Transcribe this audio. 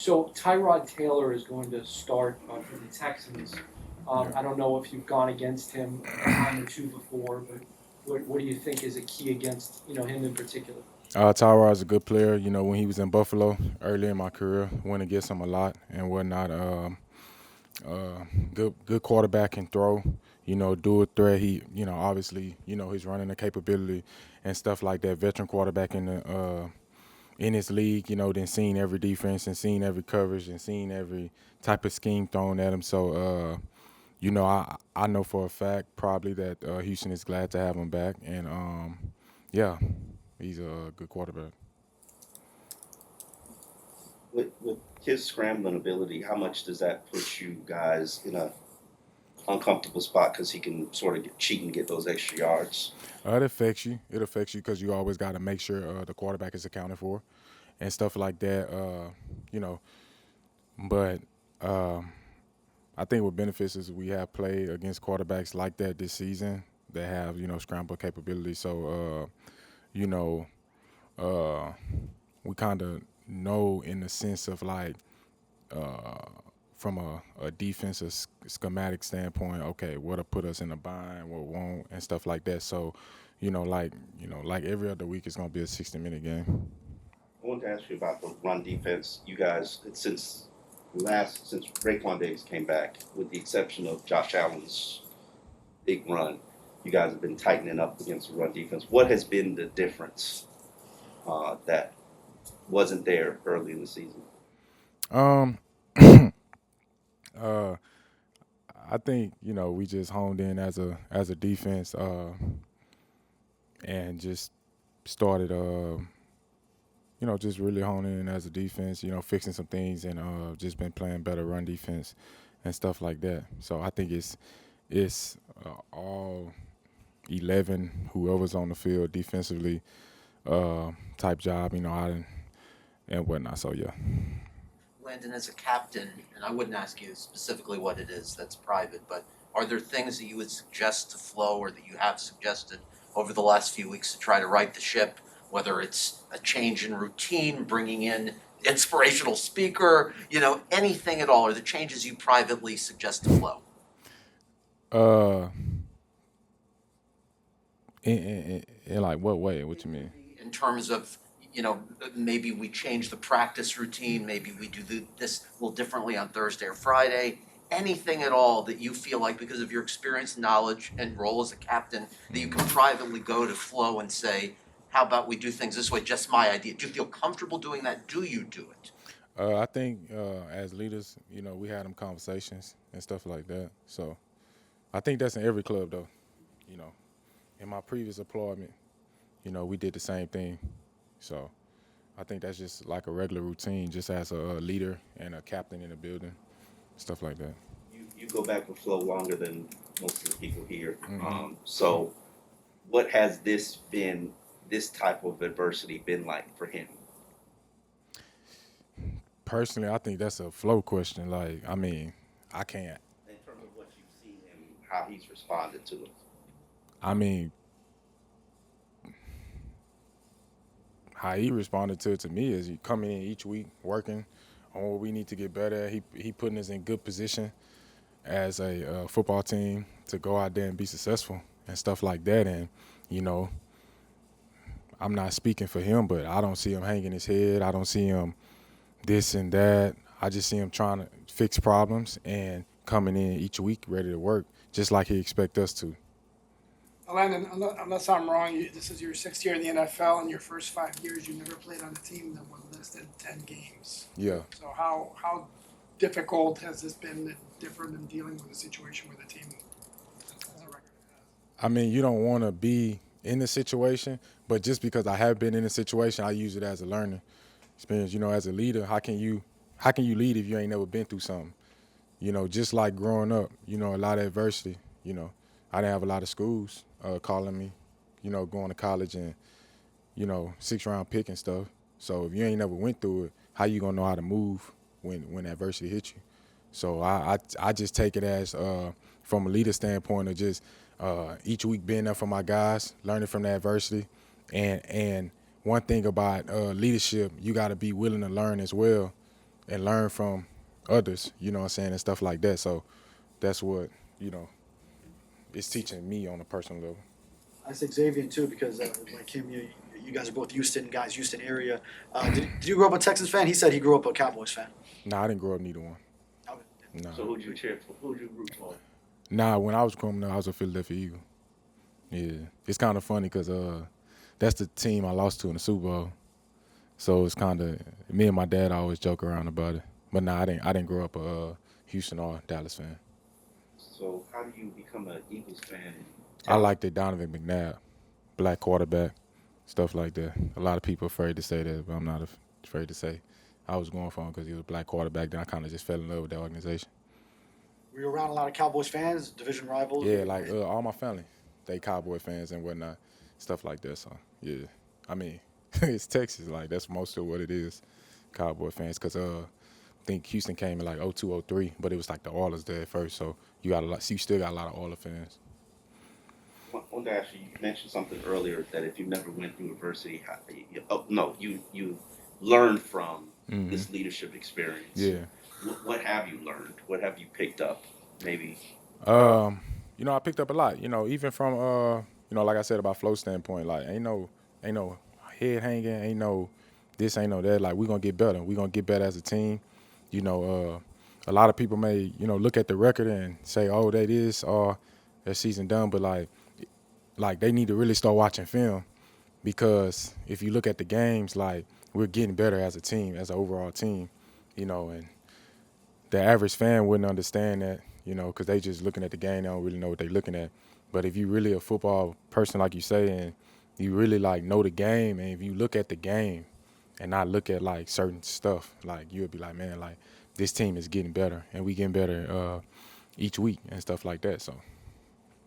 So Tyrod Taylor is going to start for the Texans. Yeah. I don't know if you've gone against him a time or two before, but what do you think is a key against him in particular? Tyrod is a good player. You know, when he was in Buffalo early in my career, went against him a lot and whatnot. Good quarterback can throw. You know, dual threat. He, obviously, he's running the capability and stuff like that. Veteran quarterback in his league. You know, then seeing every defense and seeing every coverage and seeing every type of scheme thrown at him. So, I know for a fact probably that Houston is glad to have him back, and yeah, he's a good quarterback. With his scrambling ability, how much does that put you guys in a uncomfortable spot because he can sort of cheat and get those extra yards? It affects you. It affects you because you always got to make sure the quarterback is accounted for and stuff like that. You know, but um, I think what benefits is we have played against quarterbacks like that this season that have scramble capability. So you know, uh, we kind of know in the sense of like uh, from a defensive schematic standpoint, okay, what'll put us in a bind, what won't, and stuff like that. So, like every other week, it's gonna be a 60-minute game. I wanted to ask you about the run defense. You guys, since Raekwon Davis came back, with the exception of Josh Allen's big run, you guys have been tightening up against the run defense. What has been the difference that wasn't there early in the season? Um, uh, I think we just honed in as a defense and just started just really honing in as a defense. Fixing some things and just been playing better run defense and stuff like that. So I think it's all 11 whoever's on the field defensively type job. And whatnot. So yeah. Landon, as a captain, and I wouldn't ask you specifically what it is, that's private, but are there things that you would suggest to Flo or that you have suggested over the last few weeks to try to right the ship, whether it's a change in routine, bringing in inspirational speaker, anything at all, or the changes you privately suggest to Flo? Uh, in like what way? What you mean? In terms of, maybe we change the practice routine, maybe we do this a little differently on Thursday or Friday, anything at all that you feel like, because of your experience, knowledge, and role as a captain, that you can privately go to Flo and say, how about we do things this way, just my idea. Do you feel comfortable doing that? Do you do it? I think as leaders, we had them conversations and stuff like that. So I think that's in every club, though. You know, in my previous employment, we did the same thing. So I think that's just like a regular routine, just as a leader and a captain in the building, stuff like that. You go back with Flo longer than most of the people here. Hmm. So, what has this type of adversity been like for him? Personally, I think that's a flow question. Like, I mean, I can't. In terms of what you've seen him, how he's responded to it. I mean, how he responded to me is he coming in each week, working on what we need to get better at. He putting us in good position as a football team to go out there and be successful and stuff like that. And you know, I'm not speaking for him, but I don't see him hanging his head. I don't see him this and that. I just see him trying to fix problems and coming in each week ready to work, just like he expect us to. Landon, unless I'm wrong, this is your sixth year in the NFL. In your first 5 years, you never played on a team that won less than 10 games. Yeah. So how difficult has this been, different in dealing with a situation where the team has a record? I mean, you don't want to be in the situation, but just because I have been in the situation, I use it as a learning experience. As a leader, how can you lead if you ain't never been through something? Just like growing up, a lot of adversity. I didn't have a lot of schools calling me, going to college and, 6th-round pick and stuff. So if you ain't never went through it, how you gonna know how to move when adversity hits you? So I just take it as from a leader standpoint of just each week being there for my guys, learning from the adversity, and one thing about leadership, you got to be willing to learn as well and learn from others, you know what I'm saying, and stuff like that. So that's what, it's teaching me on a personal level. I think Xavier too, because when I came here, you guys are both Houston guys, Houston area. Did you grow up a Texans fan? He said he grew up a Cowboys fan. Nah, I didn't grow up neither one. Okay. Nah. So who'd you cheer for? Who'd you root for? Nah, when I was growing up, I was a Philadelphia Eagle. Yeah. It's kind of funny because that's the team I lost to in the Super Bowl. So it's kind of, me and my dad always joke around about it. But nah, I didn't grow up a Houston or Dallas fan. So how do you become an Eagles fan? I liked it, Donovan McNabb, black quarterback, stuff like that. A lot of people afraid to say that, but I'm not afraid to say I was going for him because he was a black quarterback. Then I kind of just fell in love with that organization. Were you around a lot of Cowboys fans, division rivals? Yeah, like all my family, they Cowboy fans and whatnot, stuff like that. So yeah, I mean, it's Texas, like that's most of what it is, Cowboy fans. Because I think Houston came in like 02, 03, but it was like the Oilers there at first. So you still got a lot of Oilers fans. I wanted to ask you, you mentioned something earlier that if you never went through adversity, you learned from this leadership experience. Yeah. What have you learned? What have you picked up? Maybe. I picked up a lot. Even from like I said about flow standpoint, like ain't no head hanging, ain't no this, ain't no that. Like we gonna get better. We gonna get better as a team. A lot of people may look at the record and say, oh, that is their season done, but like they need to really start watching film, because if you look at the games, like we're getting better as a team, as an overall team, and the average fan wouldn't understand that, because they just looking at the game, they don't really know what they're looking at. But if you really a football person, like you say, and you really like know the game, and if you look at the game and not look at like certain stuff, like you'll be like, man, like this team is getting better, and we getting better each week and stuff like that. So